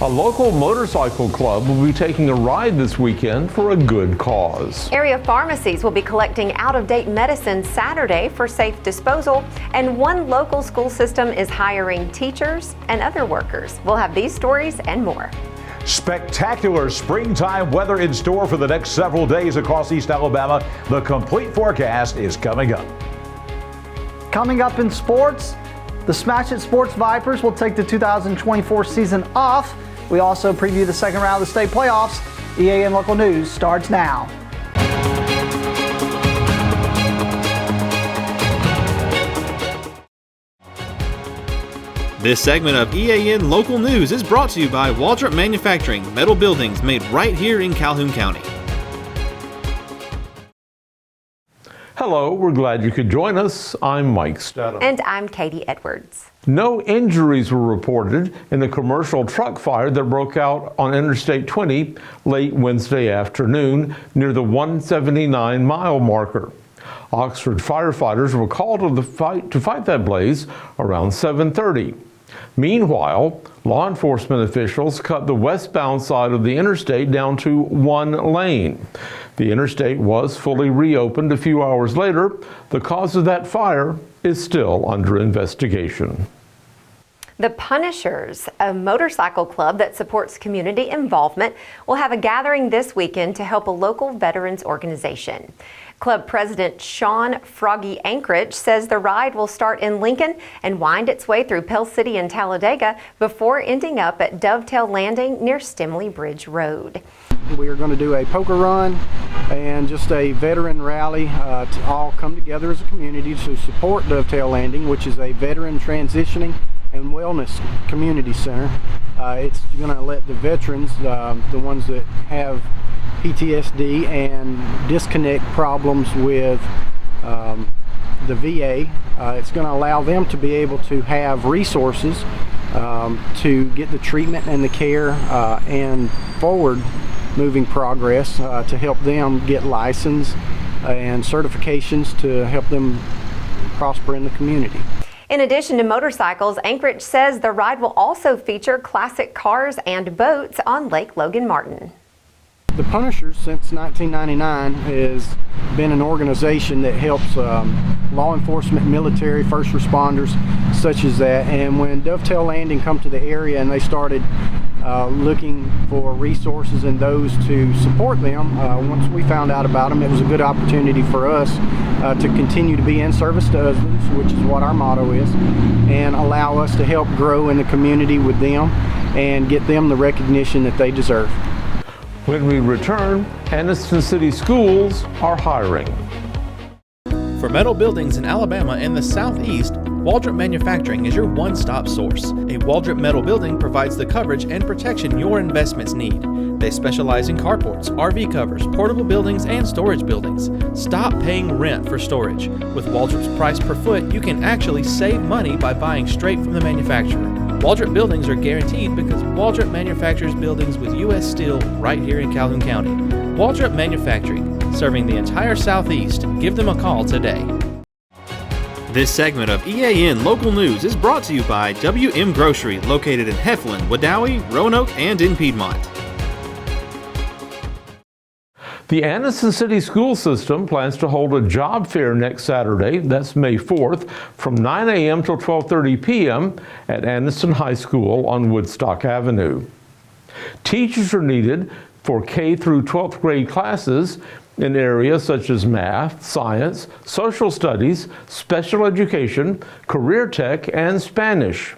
A local motorcycle club will be taking a ride this weekend for a good cause. Area pharmacies will be collecting out-of-date medicine Saturday for safe disposal, and one local school system is hiring teachers and other workers. We'll have these stories and more. Spectacular springtime weather in store for the next several days across East Alabama. The complete forecast is coming up. Coming up in sports, the Smash It Sports Vipers will take the 2024 season off. We also preview the second round of the state playoffs. EAN Local News starts now. This segment of EAN Local News is brought to you by Waldrop Manufacturing, metal buildings made right here in Calhoun County. Hello, we're glad you could join us. I'm Mike Stedham. And I'm Katie Edwards. No injuries were reported in the commercial truck fire that broke out on Interstate 20 late Wednesday afternoon near the 179-mile marker. Oxford firefighters were called to fight that blaze around 7:30. Meanwhile, law enforcement officials cut the westbound side of the interstate down to one lane. The interstate was fully reopened a few hours later. The cause of that fire is still under investigation. The Punishers, a motorcycle club that supports community involvement, will have a gathering this weekend to help a local veterans organization. Club President Sean "Froggy" Anchorage says the ride will start in Lincoln and wind its way through Pell City and Talladega before ending up at Dovetail Landing near Stimley Bridge Road. We are going to do a poker run and just a veteran rally to all come together as a community to support Dovetail Landing, which is a veteran transitioning and wellness community center. It's going to let the veterans, the ones that have PTSD and disconnect problems with the VA, it's going to allow them to be able to have resources to get the treatment and the care and forward moving progress to help them get license and certifications to help them prosper in the community. In addition to motorcycles, Anchorage says the ride will also feature classic cars and boats on Lake Logan Martin. The Punishers, since 1999, has been an organization that helps law enforcement, military, first responders, such as that. And when Dovetail Landing come to the area and they started looking for resources and those to support them, once we found out about them, it was a good opportunity for us to continue to be in service to others, which is what our motto is, and allow us to help grow in the community with them and get them the recognition that they deserve. When we return, Anniston City Schools are hiring. For metal buildings in Alabama and the Southeast, Waldrop Manufacturing is your one-stop source. A Waldrop metal building provides the coverage and protection your investments need. They specialize in carports, RV covers, portable buildings, and storage buildings. Stop paying rent for storage. With Waldrop's price per foot, you can actually save money by buying straight from the manufacturer. Waldrop buildings are guaranteed because Waldrop manufactures buildings with U.S. steel right here in Calhoun County. Waldrop Manufacturing, serving the entire Southeast. Give them a call today. This segment of EAN Local News is brought to you by WM Grocery, located in Heflin, Wadowee, Roanoke, and in Piedmont. The Anniston City School System plans to hold a job fair next Saturday, that's May 4th, from 9 a.m. till 12:30 p.m. at Anniston High School on Woodstock Avenue. Teachers are needed for K through 12th grade classes in areas such as math, science, social studies, special education, career tech, and Spanish.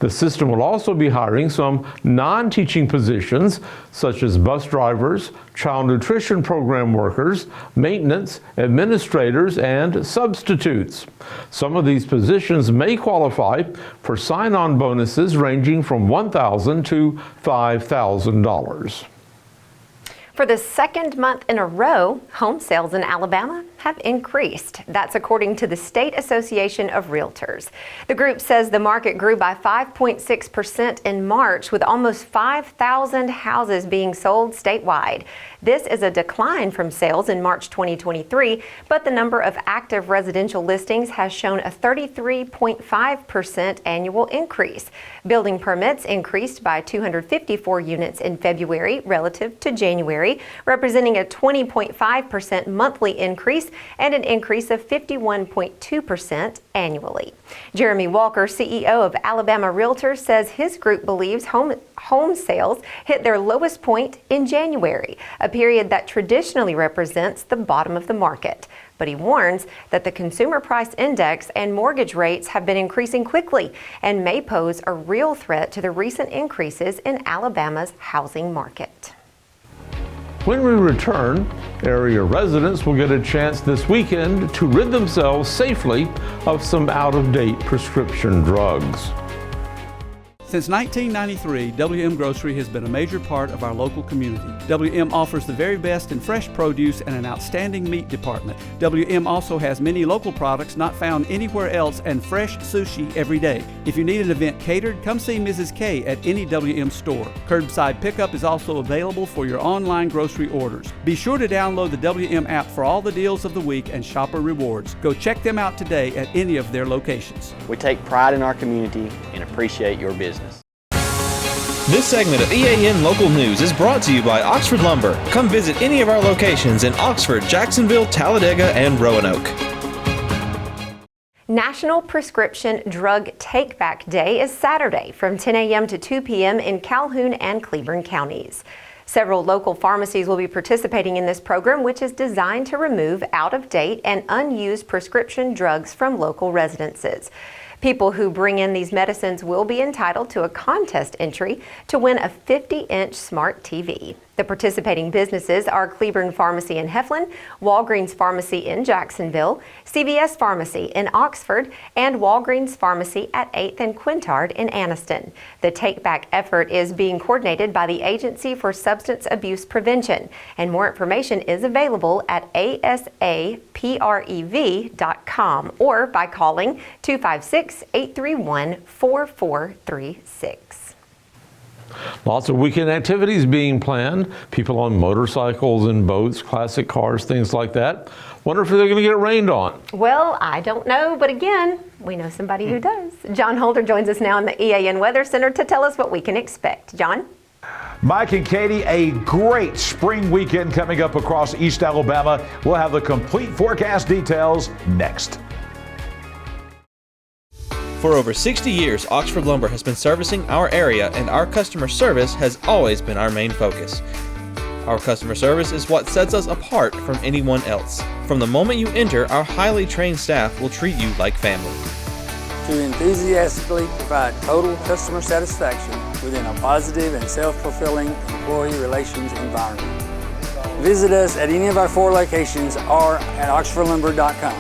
The system will also be hiring some non-teaching positions such as bus drivers, child nutrition program workers, maintenance, administrators, and substitutes. Some of these positions may qualify for sign-on bonuses ranging from $1,000 to $5,000. For the second month in a row, home sales in Alabama have increased. That's according to the State Association of Realtors. The group says the market grew by 5.6% in March, with almost 5,000 houses being sold statewide. This is a decline from sales in March 2023, but the number of active residential listings has shown a 33.5% annual increase. Building permits increased by 254 units in February relative to January, representing a 20.5% monthly increase and an increase of 51.2% annually. Jeremy Walker, CEO of Alabama Realtors, says his group believes home sales hit their lowest point in January, a period that traditionally represents the bottom of the market. But he warns that the Consumer Price Index and mortgage rates have been increasing quickly and may pose a real threat to the recent increases in Alabama's housing market. When we return, area residents will get a chance this weekend to rid themselves safely of some out-of-date prescription drugs. Since 1993, WM Grocery has been a major part of our local community. WM offers the very best in fresh produce and an outstanding meat department. WM also has many local products not found anywhere else and fresh sushi every day. If you need an event catered, come see Mrs. K at any WM store. Curbside pickup is also available for your online grocery orders. Be sure to download the WM app for all the deals of the week and shopper rewards. Go check them out today at any of their locations. We take pride in our community and appreciate your business. This segment of EAN Local News is brought to you by Oxford Lumber. Come visit any of our locations in Oxford, Jacksonville, Talladega, and Roanoke. National Prescription Drug Take-Back Day is Saturday from 10 a.m. to 2 p.m. in Calhoun and Cleburne counties. Several local pharmacies will be participating in this program, which is designed to remove out-of-date and unused prescription drugs from local residences. People who bring in these medicines will be entitled to a contest entry to win a 50-inch smart TV. The participating businesses are Cleburne Pharmacy in Heflin, Walgreens Pharmacy in Jacksonville, CVS Pharmacy in Oxford, and Walgreens Pharmacy at 8th and Quintard in Anniston. The take-back effort is being coordinated by the Agency for Substance Abuse Prevention, and more information is available at asaprev.com or by calling 256-831-4436. Lots of weekend activities being planned. People on motorcycles and boats, classic cars, things like that. Wonder if they're going to get rained on. Well, I don't know, but again, we know somebody who does. John Holder joins us now in the EAN Weather Center to tell us what we can expect. John? Mike and Katie, a great spring weekend coming up across East Alabama. We'll have the complete forecast details next. For over 60 years, Oxford Lumber has been servicing our area, and our customer service has always been our main focus. Our customer service is what sets us apart from anyone else. From the moment you enter, our highly trained staff will treat you like family. To enthusiastically provide total customer satisfaction within a positive and self-fulfilling employee relations environment. Visit us at any of our 4 locations or at oxfordlumber.com.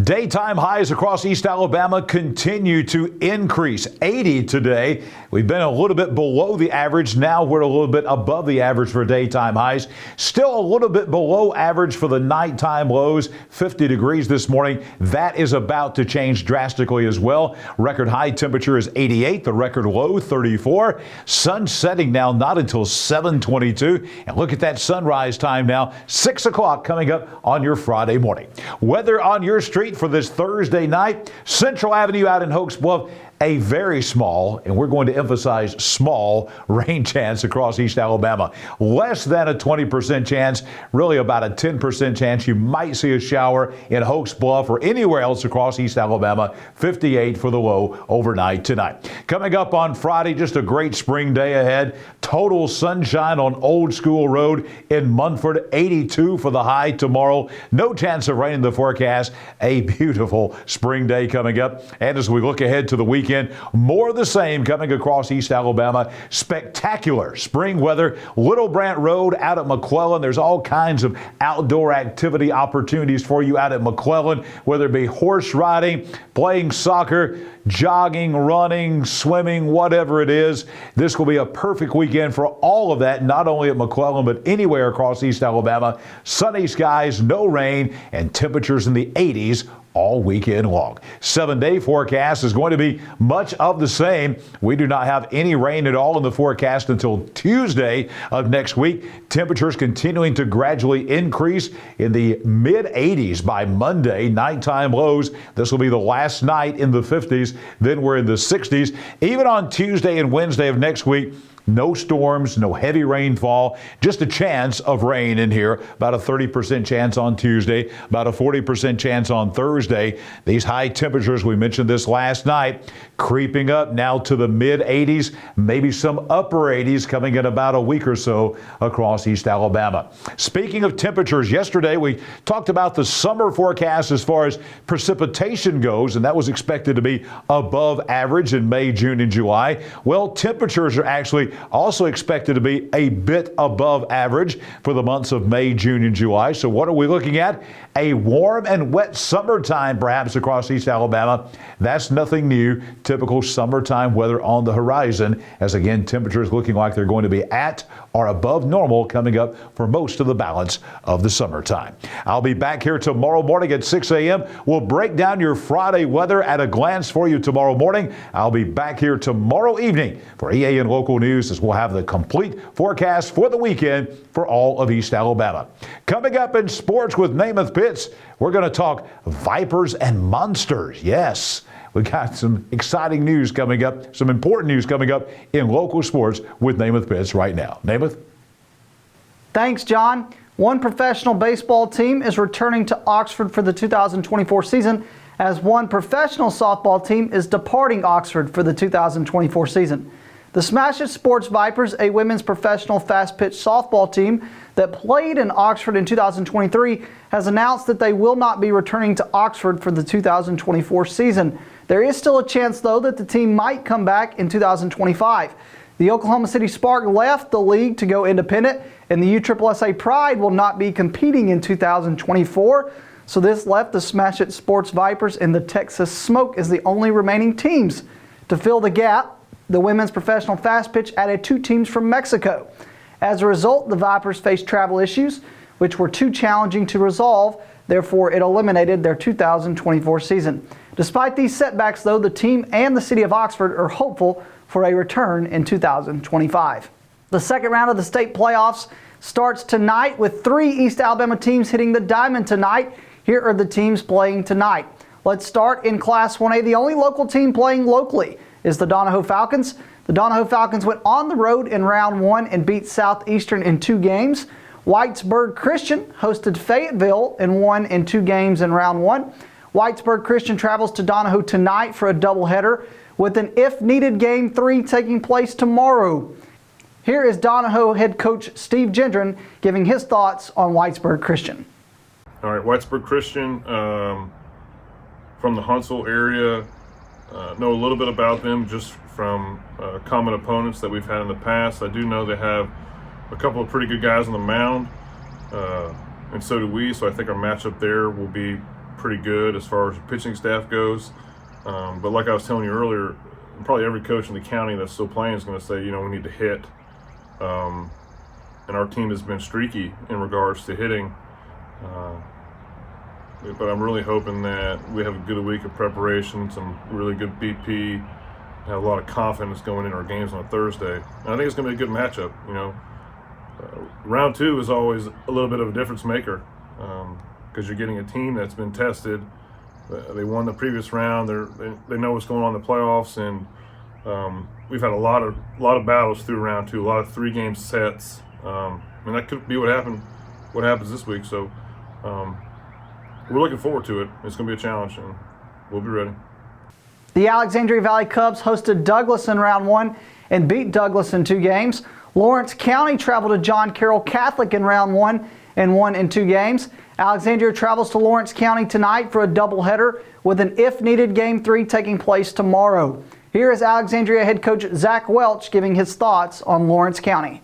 Daytime highs across East Alabama continue to increase. 80 today. We've been a little bit below the average. Now we're a little bit above the average for daytime highs. Still a little bit below average for the nighttime lows. 50 degrees this morning. That is about to change drastically as well. Record high temperature is 88. The record low 34. Sun setting now not until 7:22. And look at that sunrise time now. 6 o'clock coming up on your Friday morning. Weather on your street for this Thursday night. Central Avenue out in Oaks Bluff, a very small, and we're going to emphasize small, rain chance across East Alabama. Less than a 20% chance, really about a 10% chance you might see a shower in Oaks Bluff or anywhere else across East Alabama. 58 for the low overnight tonight. Coming up on Friday, just a great spring day ahead. Total sunshine on Old School Road in Munford. 82 for the high tomorrow. No chance of rain in the forecast. A beautiful spring day coming up. And as we look ahead to the weekend, weekend. More of the same coming across East Alabama. Spectacular spring weather. Little Brant Road out at McClellan. There's all kinds of outdoor activity opportunities for you out at McClellan, whether it be horse riding, playing soccer, jogging, running, swimming, whatever it is. This will be a perfect weekend for all of that, not only at McClellan, but anywhere across East Alabama. Sunny skies, no rain, and temperatures in the 80s all weekend long. 7-day forecast is going to be much of the same. We do not have any rain at all in the forecast until Tuesday of next week. Temperatures continuing to gradually increase in the mid-80s by Monday. Nighttime lows. This will be the last night in the 50s. Then we're in the 60s. Even on Tuesday and Wednesday of next week, no storms, no heavy rainfall, just a chance of rain in here. About a 30% chance on Tuesday, about a 40% chance on Thursday. These high temperatures, we mentioned this last night, creeping up now to the mid-80s, maybe some upper 80s coming in about a week or so across East Alabama. Speaking of temperatures, yesterday we talked about the summer forecast as far as precipitation goes, and that was expected to be above average in May, June, and July. Well, temperatures are actually also expected to be a bit above average for the months of May, June, and July. So what are we looking at? A warm and wet summertime perhaps across East Alabama. That's nothing new. Typical summertime weather on the horizon, as again temperatures looking like they're going to be at or above normal coming up for most of the balance of the summertime. I'll be back here tomorrow morning at 6 a.m. We'll break down your Friday weather at a glance for you tomorrow morning. I'll be back here tomorrow evening for EAN Local News as we'll have the complete forecast for the weekend for all of East Alabama. Coming up in sports with Namath Pitts, we're going to talk Vipers and Monsters. Yes. We got some exciting news coming up, some important news coming up in local sports with Namath Pitts right now. Namath? Thanks, John. One professional baseball team is returning to Oxford for the 2024 season, as one professional softball team is departing Oxford for the 2024 season. The Smash It Sports Vipers, a women's professional fast-pitch softball team that played in Oxford in 2023, has announced that they will not be returning to Oxford for the 2024 season. There is still a chance, though, that the team might come back in 2025. The Oklahoma City Spark left the league to go independent, and the USSSA Pride will not be competing in 2024. So this left the Smash It Sports Vipers and the Texas Smoke as the only remaining teams. To fill the gap, the women's professional fast pitch added 2 teams from Mexico. As a result, the Vipers faced travel issues, which were too challenging to resolve. Therefore, it eliminated their 2024 season. Despite these setbacks, though, the team and the city of Oxford are hopeful for a return in 2025. The second round of the state playoffs starts tonight with 3 East Alabama teams hitting the diamond tonight. Here are the teams playing tonight. Let's start in Class 1A. The only local team playing locally is the Donahoe Falcons. The Donahoe Falcons went on the road in round 1 and beat Southeastern in 2 games. Whitesburg Christian hosted Fayetteville and won in 2 games in round 1. Whitesburg Christian travels to Donahoe tonight for a doubleheader, with an if-needed Game 3 taking place tomorrow. Here is Donahoe head coach Steve Gendron giving his thoughts on Whitesburg Christian. All right, Whitesburg Christian from the Huntsville area. Know a little bit about them just from common opponents that we've had in the past. I do know they have a couple of pretty good guys on the mound, and so do we. So I think our matchup there will be pretty good as far as the pitching staff goes. But like I was telling you earlier, probably every coach in the county that's still playing is going to say, you know, we need to hit. And our team has been streaky in regards to hitting. But I'm really hoping that we have a good week of preparation, some really good BP, have a lot of confidence going into our games on Thursday. And I think it's going to be a good matchup. You know, round 2 is always a little bit of a difference maker because you're getting a team that's been tested. They won the previous round. They know what's going on in the playoffs, and we've had a lot of battles through round 2, a lot of 3-game sets, and that could be what happens this week. So. We're looking forward to it. It's going to be a challenge, and we'll be ready. The Alexandria Valley Cubs hosted Douglas in round 1 and beat Douglas in 2 games. Lawrence County traveled to John Carroll Catholic in round 1 and won in 2 games. Alexandria travels to Lawrence County tonight for a doubleheader with an if-needed Game 3 taking place tomorrow. Here is Alexandria head coach Zach Welch giving his thoughts on Lawrence County.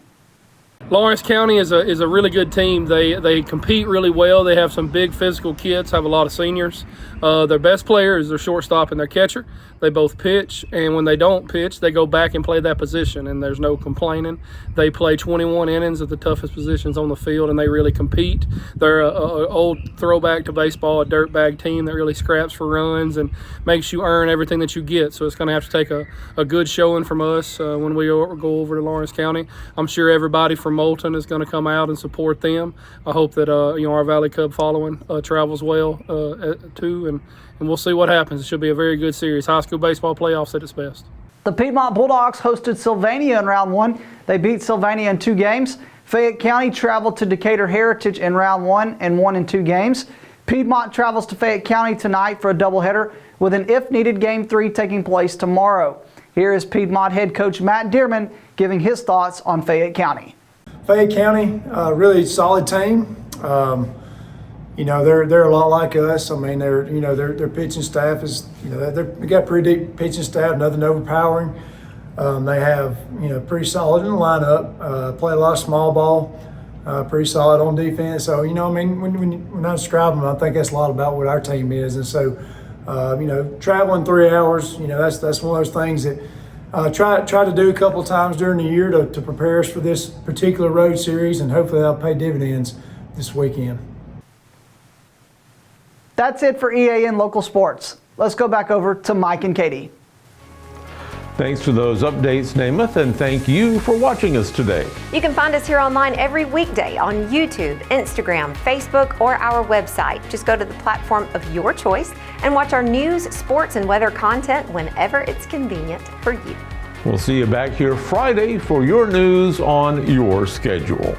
Lawrence County is a really good team. They compete really well. They have some big physical kids, have a lot of seniors. Their best player is their shortstop and their catcher. They both pitch, and when they don't pitch, they go back and play that position, and there's no complaining. They play 21 innings at the toughest positions on the field, and they really compete. They're an old throwback to baseball, a dirtbag team that really scraps for runs and makes you earn everything that you get. So it's going to have to take a good showing from us when we go over to Lawrence County. I'm sure everybody from Moulton is going to come out and support them. I hope that our Valley Cub following travels well too, and we'll see what happens. It should be a very good series. High school baseball playoffs at its best. The Piedmont Bulldogs hosted Sylvania in round one. They beat Sylvania in 2 games. Fayette County traveled to Decatur Heritage in round one and won in 2 games. Piedmont travels to Fayette County tonight for a doubleheader with an if-needed Game 3 taking place tomorrow. Here is Piedmont head coach Matt Dearman giving his thoughts on Fayette County. Fayette County, really solid team. They're a lot like us. I mean, their pitching staff is, they got pretty deep pitching staff, nothing overpowering. They have, pretty solid in the lineup. Play a lot of small ball, pretty solid on defense. So, when I describe them, I think that's a lot about what our team is. And so, traveling 3 hours, that's one of those things that try to do a couple of times during the year to prepare us for this particular road series, and hopefully that'll pay dividends this weekend. That's it for EAN Local Sports. Let's go back over to Mike and Katie. Thanks for those updates, Namath, and thank you for watching us today. You can find us here online every weekday on YouTube, Instagram, Facebook, or our website. Just go to the platform of your choice and watch our news, sports, and weather content whenever it's convenient for you. We'll see you back here Friday for your news on your schedule.